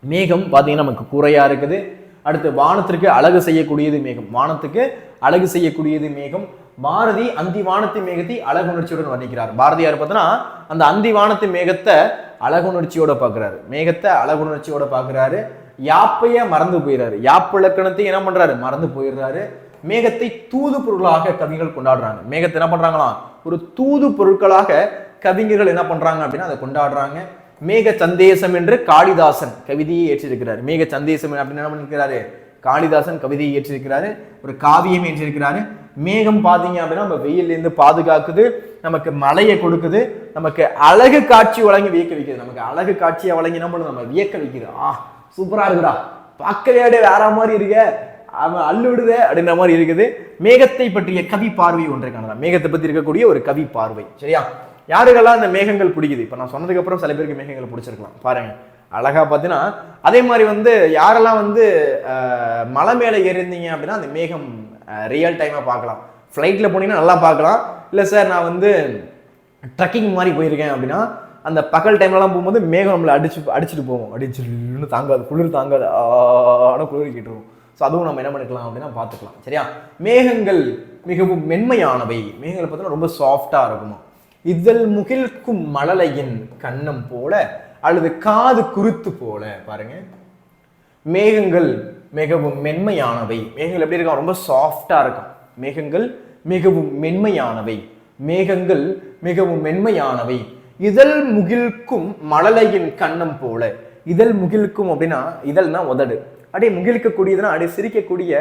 மேகம் பாத்தீங்கன்னா நமக்கு கூரையா இருக்குது. அடுத்து வானத்திற்கு அழகு செய்யக்கூடியது மேகம். வானத்துக்கு அழகு செய்யக்கூடியது மேகம். பாரதி அந்தி வானத்து மேகத்தை அழகுணர்ச்சியுடன் வர்ணிக்கிறார். பாரதியார் பார்த்தோன்னா அந்த அந்தி வானத்து மேகத்தை அழகுணர்ச்சியோட பார்க்கிறாரு. மேகத்தை அழகுணர்ச்சியோட பார்க்கிறாரு. யாப்பைய மறந்து போயிடுறாரு. யாப்பு இலக்கணத்தை என்ன பண்றாரு, மறந்து போயிடுறாரு. மேகத்தை தூது பொருளாக கவிஞர்கள் கொண்டாடுறாங்க. மேகத்தை என்ன பண்றாங்களாம், ஒரு தூது பொருட்களாக கவிஞர்கள் என்ன பண்றாங்க அப்படின்னா அதை கொண்டாடுறாங்க. மேக சந்தேசம் என்று காளிதாசன் கவிதையை ஏற்றிருக்கிறார். மேக சந்தேசம் அப்படின்னு என்ன பண்ணிருக்கிறாரு, காளிதாசன் கவிதையை ஏற்றிருக்கிறாரு. ஒரு காவியம் ஏற்றிருக்கிறாரு. மேகம் பாத்தீங்க அப்படின்னா நம்ம வெயில்ல இருந்து பாதுகாக்குது, நமக்கு மழையை கொடுக்குது, நமக்கு அழகு காட்சி வழங்கி வியக்க வைக்குது. நமக்கு அழகு காட்சியை வழங்கி என்ன பண்ணுது, நம்ம வியக்க வைக்குது. சூப்பரா இருக்குடா, பார்க்கவே வேற மாதிரி இருக்க, அவன் அள்ளு விடுதே அப்படின்ற மாதிரி இருக்குது. மேகத்தை பற்றிய கவி பார்வை ஒன்றை காணலாம். மேகத்தை பத்தி இருக்கக்கூடிய ஒரு கவி பார்வை. சரியா? யாருக்கெல்லாம் இந்த மேகங்கள் பிடிக்குது? இப்ப நான் சொன்னதுக்கு அப்புறம் சில பேருக்கு மேகங்கள் பிடிச்சிருக்கலாம். பாருங்க அழகா பார்த்தீங்கன்னா, அதே மாதிரி வந்து யாரெல்லாம் வந்து மலை மேலே ஏறிருந்தீங்க அப்படின்னா அந்த மேகம் ரியல் டைமா பார்க்கலாம். ஃப்ளைட்ல போனீங்கன்னா நல்லா பார்க்கலாம். இல்லை சார் நான் வந்து ட்ரக்கிங் மாதிரி போயிருக்கேன் அப்படின்னா அந்த பகல் டைம்லலாம் போகும்போது மேகம் நம்மளை அடிச்சுட்டு போவோம். அடிச்சுன்னு தாங்காது, குளிர் தாங்காது, ஆனால் குளிர் கிட்டுருவோம். ஸோ அதுவும் நம்ம என்ன பண்ணிக்கலாம் அப்படின்னா பார்த்துக்கலாம். சரியா? மேகங்கள் மிகவும் மென்மையானவை. மேகங்களை பார்த்தோன்னா ரொம்ப சாஃப்டா இருக்குமா. இதழ் முகில்க்கும் மழலையின் கண்ணம் போல அல்லது காது குருத்து போல. பாருங்க, மேகங்கள் மிகவும் மென்மையானவை. மேகங்கள் எப்படி இருக்கும், ரொம்ப சாஃப்டா இருக்கும். மேகங்கள் மிகவும் மென்மையானவை. மேகங்கள் மிகவும் மென்மையானவை. இதழ் முகில்க்கும் மழலையின் கண்ணம் போல. இதழ் முகில்க்கும் அப்படின்னா இதழ்னா உதடு, அப்படியே முகிழ்க்கக்கூடியதுன்னா அப்படியே சிரிக்கக்கூடிய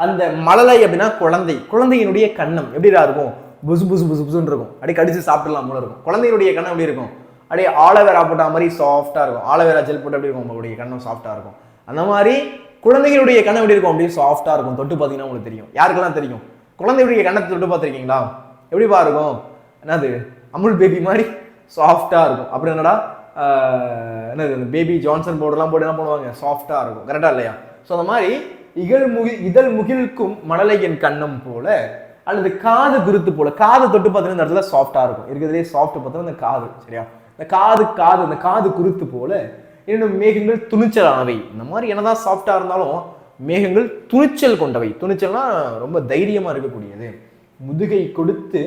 அந்த மழலை அப்படின்னா குழந்தை. குழந்தையினுடைய கண்ணம் எப்படிடா இருக்கும், புசு புசு புசு புசுன்னு இருக்கும். அப்படியே கடிச்சு சாப்பிடலாம் போல இருக்கும். குழந்தையினுடைய கண்ணம் எப்படி இருக்கும், அப்படியே ஆலோவேரா போட்ட மாதிரி சாஃப்டா இருக்கும். ஆலோவேரா ஜெல் போட்டு எப்படி இருக்கும், உங்களுடைய கண்ணம் சாஃப்டா இருக்கும். அந்த மாதிரி குழந்தைகளுடைய கண்ணம் எப்படி இருக்கும், அப்படியே சாஃப்டா இருக்கும். தொட்டு பார்த்தீங்கன்னா உங்களுக்கு தெரியும். யாருக்கெல்லாம் தெரியும், குழந்தையுடைய கண்ணத்தை தொட்டு பார்த்துருக்கீங்களா? எப்படிப்பா இருக்கும், என்னது அமுல் பேபி மாதிரி சாஃப்டா இருக்கும். அப்புறம் என்னடா என்னது பேபி ஜான்சன் பவுடர்லாம் போட்டு என்ன பண்ணுவாங்க, சாஃப்டா இருக்கும். கரெக்டா இல்லையா? ஸோ அந்த மாதிரி இதழ் முகில்க்கும் மழலையின் கண்ணம் போல அல்லது காது குருத்து போல. காது தொட்டு பார்த்தீங்கன்னா இந்த இடத்துல சாஃப்டா இருக்கும். இருக்கிறதுலே சாஃப்ட் பார்த்தோம்னா இந்த காது. சரியா? இந்த காது குருத்து போல. இன்னும் மேகங்கள் துணிச்சலானவை. இந்த மாதிரி என்னதான் சாஃப்டா இருந்தாலும் மேகங்கள் துணிச்சல் கொண்டவை. துணிச்சல்னா ரொம்ப தைரியமா இருக்கக்கூடியது. முதுகை கொடுத்து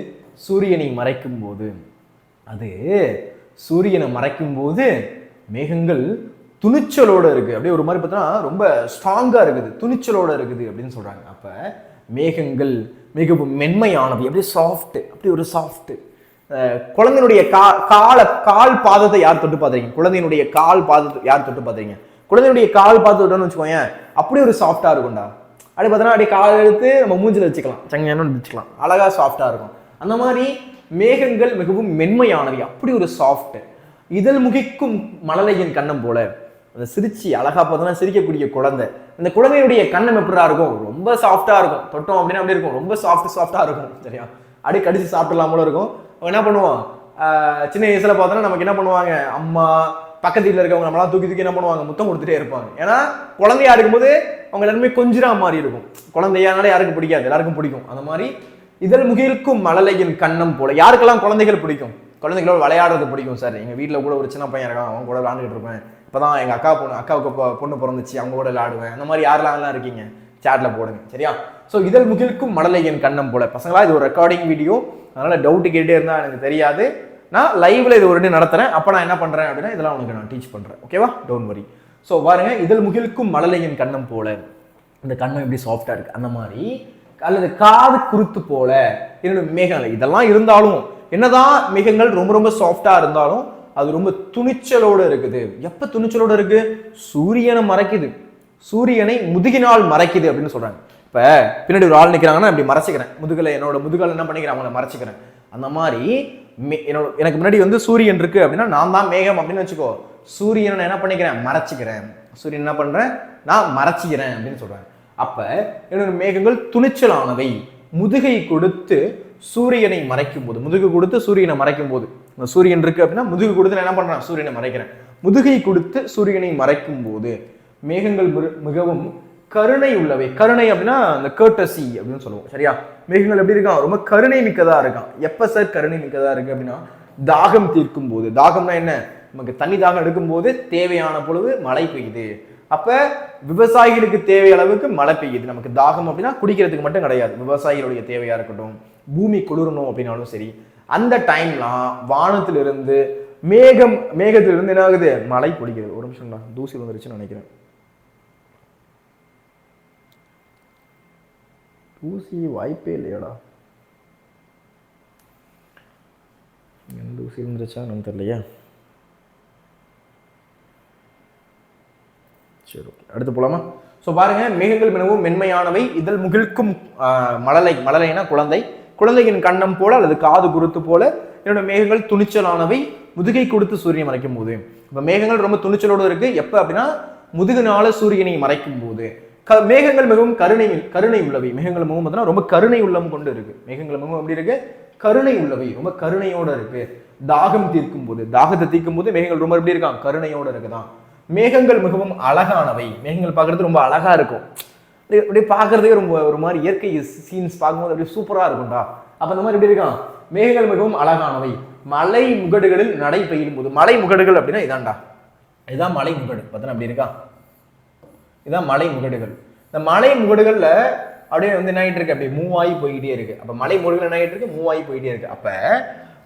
சூரியனை மறைக்கும் போது, அது சூரியனை மறைக்கும் போது மேகங்கள் துணிச்சலோட இருக்கு. அப்படியே ஒரு மாதிரி பார்த்தோன்னா ரொம்ப ஸ்ட்ராங்கா இருக்குது, துணிச்சலோட இருக்குது அப்படின்னு சொல்றாங்க. அப்ப மேகங்கள் மிகவும் மென்மையானவை, அப்படியே சாஃப்ட், அப்படி ஒரு சாஃப்ட். குழந்தையினுடைய கால் பாதத்தை யார் தொட்டு பார்த்துறீங்க? குழந்தையினுடைய கால் பாதத்தை யார் தொட்டு பார்த்துறீங்க? குழந்தையுடைய கால் பாதத்தோடன்னு வச்சுக்கோங்க, அப்படியே ஒரு சாஃப்டா இருக்கும்டா. அப்படி பார்த்தோன்னா அப்படியே கால் எடுத்து நம்ம மூஞ்சில் வச்சுக்கலாம், சங்கன்னு வச்சுக்கலாம், அழகா சாஃப்டா இருக்கும். அந்த மாதிரி மேகங்கள் மிகவும் மென்மையானவை, அப்படி ஒரு சாஃப்ட். இதழ் முகிக்கும் மழலையின் கண்ணம் போல. அந்த சிரிச்சு அழகா பார்த்தோன்னா சிரிக்கக்கூடிய குழந்தை. அந்த குழந்தையுடைய கண்ணம் எப்படியா இருக்கும், ரொம்ப சாஃப்டா இருக்கும். தொட்டோம் அப்படின்னா அப்படி இருக்கும், ரொம்ப சாஃப்டா இருக்கும். சரியா? அப்படியே கடிச்சு சாப்பிடலாம் போல இருக்கும். என்ன பண்ணுவோம், சின்ன வயசுல பார்த்தோன்னா நமக்கு என்ன பண்ணுவாங்க, அம்மா பக்கத்து வீட்டில் இருக்கவங்க நம்மளாம் தூக்கி என்ன பண்ணுவாங்க, முத்தம் கொடுத்துட்டே இருப்பாங்க. ஏன்னா குழந்தையா இருக்கும்போது அவங்க எல்லாருமே கொஞ்சிரா மாதிரி இருக்கும். குழந்தையானால யாருக்கும் பிடிக்காது, எல்லாருக்கும் பிடிக்கும். அந்த மாதிரி இதழ் முகில்க்கும் மழலையின் கண்ணம் போல. யாருக்கெல்லாம் குழந்தைகள் பிடிக்கும், குழந்தைகளோட விளையாடுறது பிடிக்கும். சார் எங்க வீட்டில் கூட ஒரு சின்ன பையன் இருக்கான், அவங்க கூட விளையாண்டுட்டு இருப்பேன். இப்பதான் எங்க அக்காவுக்கு பொண்ணு பிறந்துச்சு, அவங்க கூட விளையாடுவேன். அந்த மாதிரி யாரெல்லாம் இருக்கீங்க சாட்ல போடுங்க. சரியா? ஸோ இதழ் முகில்க்கும் மழலையின் கண்ணம் போல. பசங்களா இது ஒரு ரெக்கார்டிங் வீடியோ, அதனால டவுட் கேட்டே இருந்தா எனக்கு தெரியாது. நான் லைவ்ல இது ஒரு நடத்துறேன். அப்ப நான் என்ன பண்றேன் அப்படின்னா இதெல்லாம் உனக்கு நான் டீச் பண்றேன். ஓகேவா? Don't worry. ஸோ பாருங்க, இதழ் முகில்க்கும் மழலையின் கண்ணம் போல. இந்த கண்ணம் எப்படி சாஃப்டா இருக்கு அந்த மாதிரி. அல்லது காது குருத்து போல. என்னோட மேகங்கள் இதெல்லாம் இருந்தாலும், என்னதான் மேகங்கள் ரொம்ப ரொம்ப சாஃப்டா இருந்தாலும் அது ரொம்ப துணிச்சலோட இருக்குது. எப்ப துணிச்சலோட இருக்கு, சூரியனை மறைக்குது, சூரியனை முதுகினால் மறைக்குது அப்படின்னு சொல்றாங்க. இப்ப பின்னாடி ஒரு ஆள் நிக்கிறாங்கன்னா இப்படி மறைச்சிக்கிறேன், முதுகலை என்னோட முதுகால் என்ன பண்ணிக்கிறேன், அவங்கள மறைச்சிக்கிறேன். அந்த மாதிரி எனக்கு முன்னாடி வந்து சூரியன் இருக்கு அப்படின்னா நான் தான் மேகம் அப்படின்னு வச்சுக்கோ. சூரியனை நான் என்ன பண்ணிக்கிறேன், மறைச்சிக்கிறேன். சூரியன் என்ன பண்றேன், நான் மறைச்சிக்கிறேன் அப்படின்னு சொல்றேன். அப்ப என்னோட மேகங்கள் துணிச்சலானவை. முதுகை கொடுத்து சூரியனை மறைக்கும் போது, முதுகு கொடுத்து சூரியனை மறைக்கும் போது, சூரியன் இருக்கு அப்படின்னா முதுகு கொடுத்து நான் என்ன பண்றேன், சூரியனை மறைக்கிறேன். முதுகை கொடுத்து சூரியனை மறைக்கும் போது மேகங்கள் மிகவும் கருணை உள்ளவை. கருணை அப்படின்னா அந்த கர்டசி அப்படின்னு சொல்லுவோம். சரியா? மேகங்கள் எப்படி இருக்கான், ரொம்ப கருணை மிக்கதா இருக்கான். எப்ப சார் கருணை மிக்கதா இருக்கு அப்படின்னா தாகம் தீர்க்கும் போது. தாகம்னா என்ன, நமக்கு தண்ணி தாகம் எடுக்கும் போது தேவையான பொழுது மழை பெய்யுது. அப்ப விவசாயிகளுக்கு தேவை அளவுக்கு மழை பெய்யுது. நமக்கு தாகம் அப்படின்னா குடிக்கிறதுக்கு மட்டும் கிடையாது, விவசாயிகளுடைய தேவையா இருக்கட்டும், பூமி குளிரணும் அப்படின்னாலும் சரி, அந்த டைம்லாம் வானத்திலிருந்து மேகத்திலிருந்து என்ன ஆகுது, மழை பொழிகிறது. ஒரு நிமிஷம் தான், தூசி வந்துருச்சுன்னு நினைக்கிறேன். தூசி வாய்ப்பே இல்லையாடா, தூசி வந்துருச்சா நம்ம தெரியலையா. சரி, அடுத்து போலாமா? ஸோ பாருங்க, மேகங்கள் மிகவும் மென்மையானவை. இதழ் முகிழ்க்கும் மழலைனா குழந்தையின் கண்ணம் போல அல்லது காது குருத்து போல என்னோட மேகங்கள் துணிச்சலானவை. முதுகை கொடுத்து சூரியனை மறைக்கும் போது. இப்போ மேகங்கள் ரொம்ப துணிச்சலோடு இருக்கு. எப்போ அப்படின்னா முதுகுனால சூரியனை மறைக்கும் போது. மேகங்கள் மிகவும் கருணை உள்ளவை. மேகங்கள் மிகவும் பார்த்தீங்கன்னா ரொம்ப கருணை உள்ளம் கொண்டு இருக்கு. மேகங்கள் மிகவும் எப்படி இருக்கு, கருணை உள்ளவை, ரொம்ப கருணையோட இருக்கு. தாகம் தீர்க்கும் போது, தாகத்தை தீர்க்கும் போது மேகங்கள் ரொம்ப எப்படி இருக்கான், கருணையோட இருக்குதான். மேகங்கள் மிகவும் அழகானவை. மேகங்கள் பார்க்கறது ரொம்ப அழகா இருக்கும். அப்படியே பார்க்கறதுக்கே ரொம்ப ஒரு மாதிரி இயற்கை சீன்ஸ் பார்க்கும்போது அப்படியே சூப்பரா இருக்கும்டா. அப்ப அந்த மாதிரி எப்படி இருக்கான், மேகங்கள் மிகவும் அழகானவை. மலை முகடுகளில் நடை பெய்யும் போது. மலை முகடுகள் அப்படின்னா இதான்டா, இதுதான் மலை முகடு. பார்த்தா அப்படி இருக்கா, இதான் மலை முகடுகள். இந்த மலை முகடுகள்ல அப்படியே வந்து என்ன ஆகிட்டு இருக்கு, அப்படியே மூவாயி போய்கிட்டே இருக்கு. அப்ப மலை முகடுகள் என்ன ஆகிட்டு இருக்கு, மூவாயி போயிட்டே இருக்கு. அப்ப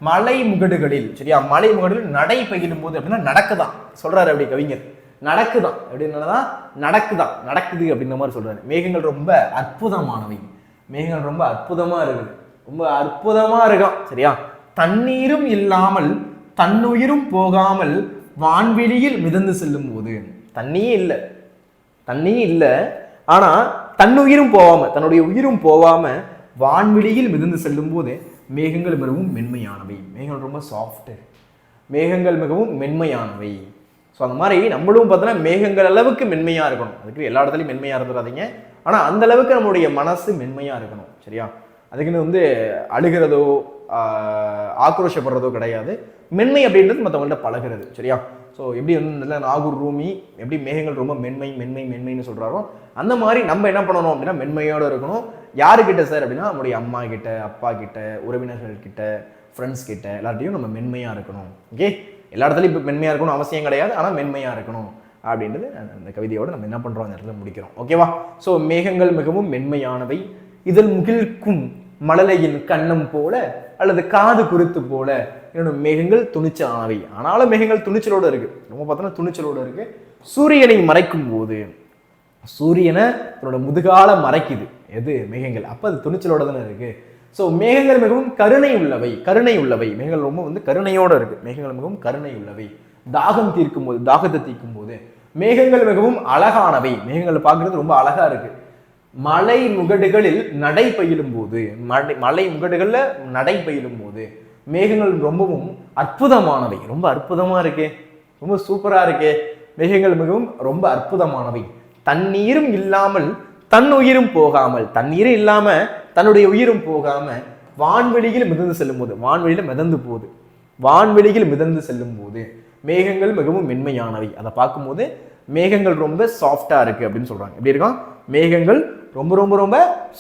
மலை முகடுகளில், சரியா, மலை முகடுகளில் நடை பெய்யும் போது அப்படின்னா நடக்குதான் சொல்றாரு அப்படி கவிஞர். நடக்குதான் அப்படின்னதான் நடக்குது அப்படின்ற மாதிரி சொல்றாரு. மேகங்கள் ரொம்ப அற்புதமானவை. மேகங்கள் ரொம்ப அற்புதமா இருக்குது, ரொம்ப அற்புதமா இருக்கான். சரியா? தண்ணீரும் இல்லாமல் தன்னுயிரும் போகாமல் வான்வெளியில் மிதந்து செல்லும் போது. தண்ணியே இல்லை ஆனா தன்னுயிரும் போகாம, தன்னுடைய உயிரும் போகாம வான்வெளியில் மிதந்து செல்லும் போது மேகங்கள் மிகவும் மென்மையானவை. மேகங்கள் ரொம்ப சாஃப்ட், மேகங்கள் மிகவும் மென்மையானவை. ஸோ அந்த மாதிரி நம்மளும் பார்த்தோன்னா மேகங்கள் அளவுக்கு மென்மையாக இருக்கணும். அதுக்கு எல்லா இடத்துலையும் மென்மையாக இருந்துடாதீங்க, ஆனால் அந்த அளவுக்கு நம்மளுடைய மனசு மென்மையாக இருக்கணும். சரியா? அதுக்குன்னு வந்து அழுகிறதோ ஆக்ரோஷப்படுறதோ கிடையாது. மென்மை அப்படின்றது மற்றவங்கள்ட்ட பழகிறது. சரியா? ஸோ எப்படி வந்து நாகூர் ரூமி எப்படி மேகங்கள் ரொம்ப மென்மைன்னு சொல்கிறாரோ அந்த மாதிரி நம்ம என்ன பண்ணணும் அப்படின்னா மென்மையோடு இருக்கணும். யாருக்கிட்ட சார் அப்படின்னா நம்முடைய அம்மா கிட்ட, அப்பா கிட்ட, உறவினர்கள் கிட்ட, ஃப்ரெண்ட்ஸ் கிட்ட, எல்லார்ட்டையும் நம்ம மென்மையாக இருக்கணும். ஓகே? எல்லா இடத்துலையும் இப்போ மென்மையாக இருக்கணும் அவசியம் கிடையாது, ஆனால் மென்மையாக இருக்கணும் அப்படின்றது அந்த கவிதையோடு நம்ம என்ன பண்ணுறோம், அந்த இடத்துல முடிக்கிறோம். ஓகேவா? ஸோ மேகங்கள் மிகவும் மென்மையானவை. இதழ் முகிழ்க்கும் மழலையின் கண்ணம் போல அல்லது காது குருத்து போல என்னோட மேகங்கள் துணிச்சலானவை. ஆனாலும் மேகங்கள் துணிச்சலோடு இருக்கு, ரொம்ப பார்த்தோன்னா துணிச்சலோடு இருக்கு. சூரியனை மறைக்கும் போது, சூரியனை தன்னோட முதுகால மறைக்குது எது, மேகங்கள். அப்போ அது துணிச்சலோட தானே இருக்கு. ஸோ மேகங்கள் மிகவும் கருணை உள்ளவை. மேகங்கள் ரொம்ப வந்து கருணையோடு இருக்கு. மேகங்கள் மிகவும் கருணை உள்ளவை. தாகம் தீர்க்கும் போது, தாகத்தை தீர்க்கும் போது மேகங்கள் மிகவும் அழகானவை. மேகங்கள் பார்க்கறது ரொம்ப அழகா இருக்கு. மலை முகடுகளில் நடை பயிலும் போது, மலை முகடுகள்ல நடை பயிலும் போது மேகங்கள் ரொம்பவும் அற்புதமானவை. ரொம்ப அற்புதமா இருக்கே, ரொம்ப சூப்பரா இருக்கே. மேகங்கள் மிகவும் ரொம்ப அற்புதமானவை. தண்ணீரும் இல்லாமல் தன்னுயிரும் போகாமல், தண்ணீரும் இல்லாம தன்னுடைய உயிரும் போகாம வான்வெளியில் மிதந்து செல்லும் போது, வான்வெளியில் மிதந்து செல்லும் போது மேகங்கள் மிகவும் மென்மையானவை. அதை பார்க்கும்போது மேகங்கள் ரொம்ப சாஃப்டா இருக்கு அப்படின்னு சொல்றாங்க. எப்படி இருக்கான், மேகங்கள் ரொம்ப ரொம்ப ரொம்ப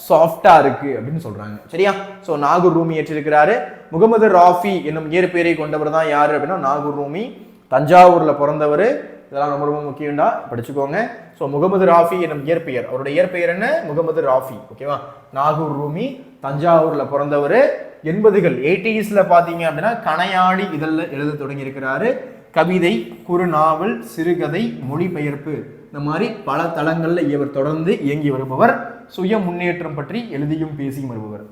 சாஃப்டா இருக்கு அப்படின்னு சொல்றாங்க. சரியா? ஸோ நாகூர் ரூமி ஏற்றிருக்கிறாரு. முகமது ராஃபி என்னும் இயற்பெயரை கொண்டவர் தான் யாரு அப்படின்னா நாகூர் ரூமி. தஞ்சாவூர்ல பிறந்தவர். இதெல்லாம் ரொம்ப ரொம்ப முக்கியம்டா, படிச்சுக்கோங்க. ஸோ முகமது ராஃபி என்னும் இயற்பெயர், அவருடைய இயற்பெயர் என்ன, முகமது ராஃபி. ஓகேவா? நாகூர் ரூமி, தஞ்சாவூர்ல பிறந்தவர். 80s பார்த்தீங்க அப்படின்னா கணையாடி இதழில் எழுத தொடங்கி இருக்கிறாரு. கவிதை, குறுநாவல், சிறுகதை, மொழிபெயர்ப்பு, இந்த மாதிரி பல தளங்களில் இவர் தொடர்ந்து இயங்கி வருபவர். சுய முன்னேற்றம் பற்றி எழுதியும் பேசியும் வருபவர்.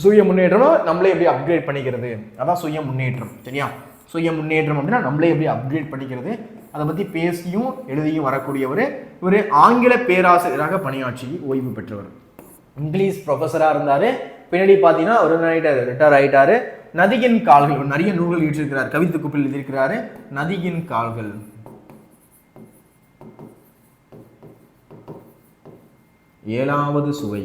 சுய முன்னேற்றம் நம்மளே எப்படி அப்கிரேட் பண்ணிக்கிறது, அதான் சுய முன்னேற்றம். சரியா? சுய முன்னேற்றம் அப்படின்னா நம்மளே எப்படி அப்கிரேட் பண்ணிக்கிறது, அதை பற்றி பேசியும் எழுதியும் வரக்கூடியவர். ஒரு ஆங்கில பேராசிரியராக பணியாற்றி ஓய்வு பெற்றவர். இங்கிலீஷ் ப்ரொஃபஸராக இருந்தார். பின்னாடி பார்த்தீங்கன்னா ஒரு ரிட்டையர் ஆயிட்டாரு. நதியின் கால்கள், நிறைய நூல்கள் எழுதியிருக்கிறார், கவிதை தொகுப்பில் எழுதியிருக்கிறாரு. நதியின் கால்கள், 7வது சுவை,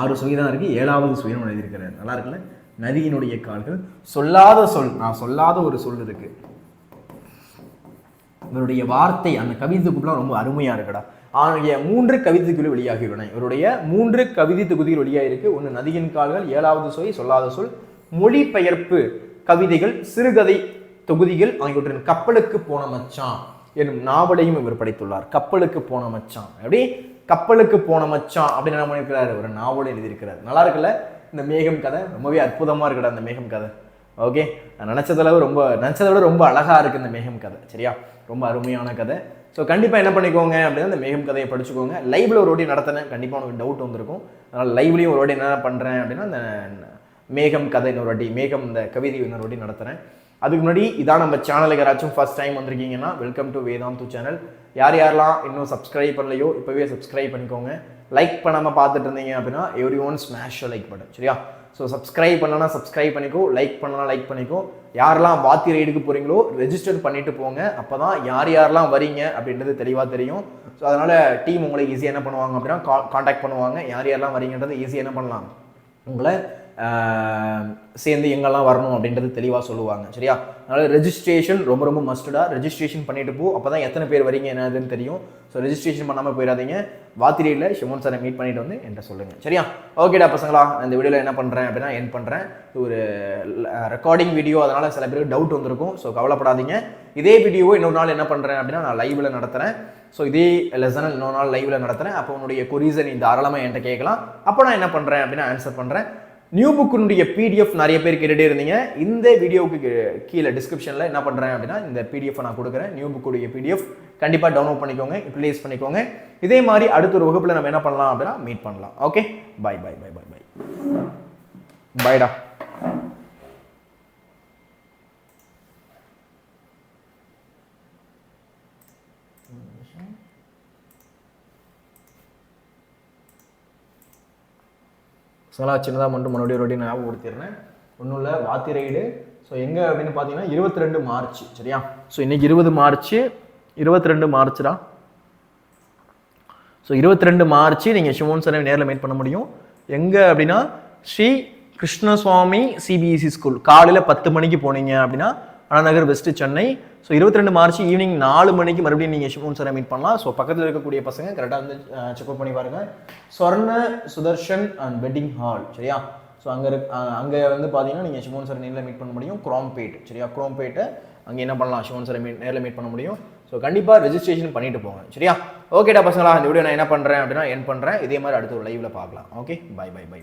6 சுவை தான் இருக்கு, 7வது சுவைன்னு எழுதியிருக்கிறார். நல்லா இருக்குல்ல? நதியினுடைய கால்கள். சொல்லாத சொல், நான் சொல்லாத ஒரு சொல் இருக்கு. இவருடைய வார்த்தை அந்த கவிதை தொகுப்புலாம் ரொம்ப அருமையா இருக்குடா. ஆகிய 3 கவிதை தொகுதிகள் வெளியாகியுள்ளன. இவருடைய 3 கவிதை தொகுதிகள் வெளியாகிருக்கு. ஒன்று நதியின் கால்கள், 7வது சுவை, சொல்லாத சொல், மொழிபெயர்ப்பு கவிதைகள், சிறுகதை தொகுதிகள் ஆகியவற்றின் கப்பலுக்கு போன மச்சான் என்னும் நாவலையும் இவர் படைத்துள்ளார். கப்பலுக்கு போன மச்சான், எப்படி கப்பலுக்கு போன மச்சான் அப்படின்னு என்ன பண்ணியிருக்கிறாரு, ஒரு நாவல் எழுதியிருக்கிறார். நல்லா இருக்குல்ல? இந்த மேகம் கதை ரொம்பவே அற்புதமா இருக்குடா அந்த மேகம் கதை. ஓகே, நினைச்சதை விட ரொம்ப அழகா இருக்கு இந்த மேகம் கதை. சரியா? ரொம்ப அருமையான கதை. ஸோ கண்டிப்பாக என்ன பண்ணிக்கோங்க அப்படின்னா இந்த மேகம் கதையை படிச்சுக்கோங்க. லைவ்ல ஒரு வாட்டி நடத்தினேன், கண்டிப்பாக உனக்கு டவுட் வந்திருக்கும். அதனால் லைவ்லையும் ஒரு வாட்டி என்ன பண்ணுறேன் அப்படின்னா இந்த மேகம் கதை இன்னொரு வாட்டி, மேகம் இந்த கவிதை இன்னொரு வாட்டி நடத்துகிறேன். அதுக்கு முன்னாடி இதான் நம்ம சேனலுக்கு யாராச்சும் ஃபர்ஸ்ட் டைம் வந்திருக்கீங்கன்னா வெல்கம் டு வேதாந்து சேனல். யாரெல்லாம் இன்னும் சப்ஸ்கிரைப் பண்ணலையோ இப்போவே சப்ஸ்கிரைப் பண்ணிக்கோங்க. லைக் பண்ணாமல் பார்த்துட்டு இருந்தீங்க அப்படின்னா every one smash like button. சரியா? ஸோ சப்ஸ்கிரைப் பண்ணனா சப்ஸ்கிரைப் பண்ணிக்கோ, லைக் பண்ணலாம் லைக் பண்ணிக்கோ. யாரெல்லாம் வாத்தி ரைடுக்கு போகிறீங்களோ ரெஜிஸ்டர் பண்ணிட்டு போங்க. அப்போ தான் யாரெல்லாம் வரீங்க அப்படின்றது தெளிவாக தெரியும். ஸோ அதனால் டீம் உங்களை ஈஸியாக என்ன பண்ணுவாங்க அப்படின்னா காண்டாக்ட் பண்ணுவாங்க. யாரெல்லாம் வரீங்கன்றது ஈஸியாக என்ன பண்ணலாம், உங்களை சேர்ந்து எங்கெல்லாம் வரணும் அப்படின்றது தெளிவாக சொல்லுவாங்க. சரியா? அதனால் ரெஜிஸ்ட்ரேஷன் ரொம்ப ரொம்ப மஸ்டடா. ரெஜிஸ்ட்ரேஷன் பண்ணிட்டு போ, அப்போ தான் எத்தனை பேர் வரீங்க என்னதுன்னு தெரியும். ஸோ ரெஜிஸ்ட்ரேஷன் பண்ணாமல் போயிடாதீங்க. வாத்திரையில் ஷிமோன் சாரை மீட் பண்ணிட்டு வந்து என்கிட்ட சொல்லுங்கள். சரியா? ஓகேடா பசங்களா, இந்த வீடியோவில் என்ன பண்ணுறேன் அப்படின்னா என் பண்ணுறேன். ஒரு ரெக்கார்டிங் வீடியோ, அதனால் சில பேருக்கு டவுட் வந்திருக்கும். ஸோ கவலைப்படாதீங்க. இதே வீடியோவை இன்னொரு நாள் என்ன பண்ணுறேன் அப்படின்னா நான் லைவில் நடத்துகிறேன். ஸோ இதே லெசனை இன்னொரு நாள் லைவில் நடத்துகிறேன். அப்போ உன்னுடைய கொரீஸை நீ தாராளமாக என்கிட்ட கேட்கலாம். அப்போ நான் என்ன பண்ணுறேன் அப்படின்னா ஆன்சர் பண்ணுறேன். நியூ புக்குனுடைய பிடிஎஃப் நிறைய பேர் கேட்டுகிட்டே இருந்தீங்க. இந்த வீடியோவுக்கு கீழே டிஸ்கிரிப்ஷனில் என்ன பண்ணுறேன் அப்படின்னா இந்த பிடிஎஃப் நான் கொடுக்குறேன். நியூ புக்குடைய பிடிஎஃப் கண்டிப்பாக டவுன்லோட் பண்ணிக்கோங்க, யூட்டிலைஸ் பண்ணிக்கோங்க. இதே மாதிரி அடுத்த ஒரு வகுப்பில் நம்ம என்ன பண்ணலாம் அப்படின்னா மீட் பண்ணலாம். Okay, bye bye bye bye bye பாய்டா. சின்னதாக மட்டும் மறுபடியும் ரொட்டீன் ஞாபகப்படுத்திடுறேன். ஒன்றும் இல்லை, வாத்தி ரைடு. ஸோ எங்கே அப்படின்னு பார்த்தீங்கன்னா 22 மார்ச். சரியா? ஸோ இன்னைக்கு 20 மார்ச், 22 மார்ச்டா. ஸோ 22 மார்ச் நீங்கள் ஷிமோன் சாரை நேரில் மீட் பண்ண முடியும். எங்கே அப்படின்னா ஸ்ரீ கிருஷ்ணசுவாமி சிபிஎஸ்சி ஸ்கூல். காலையில் 10 மணிக்கு போனீங்க அப்படின்னா Annanagar west Chennai. So 22 March evening 4 மணிக்கு மறுபடியும் நீங்கள் ஷிமோன் சாரை மீட் பண்ணலாம். ஸோ பக்கத்தில் இருக்கக்கூடிய பசங்க கரெக்டாக வந்து செக்அப் பண்ணி பாருங்கள். ஸ்வர்ண சுதர்ஷன் அண்ட் வெட்டிங் ஹால். சரியா? ஸோ அங்கே வந்து பார்த்தீங்கன்னா நீங்கள் ஷிமோன் சாரை நேரில் மீட் பண்ண முடியும். குரோம்பேட். சரியா? குரோம்பேட்டை அங்கே என்ன பண்ணலாம், ஷிமோன் சாரை நேரில் மீட் பண்ண முடியும். ஸோ கண்டிப்பாக ரெஜிஸ்ட்ரேஷன் பண்ணிட்டு போங்க. சரியா? ஓகேடா பசங்களா, இந்த வீடியோ நான் என்ன பண்ணுறேன் அப்படின்னா என் பண்ணுறேன். இதே மாதிரி அடுத்த ஒரு லைவில் பார்க்கலாம். Okay, bye bye by.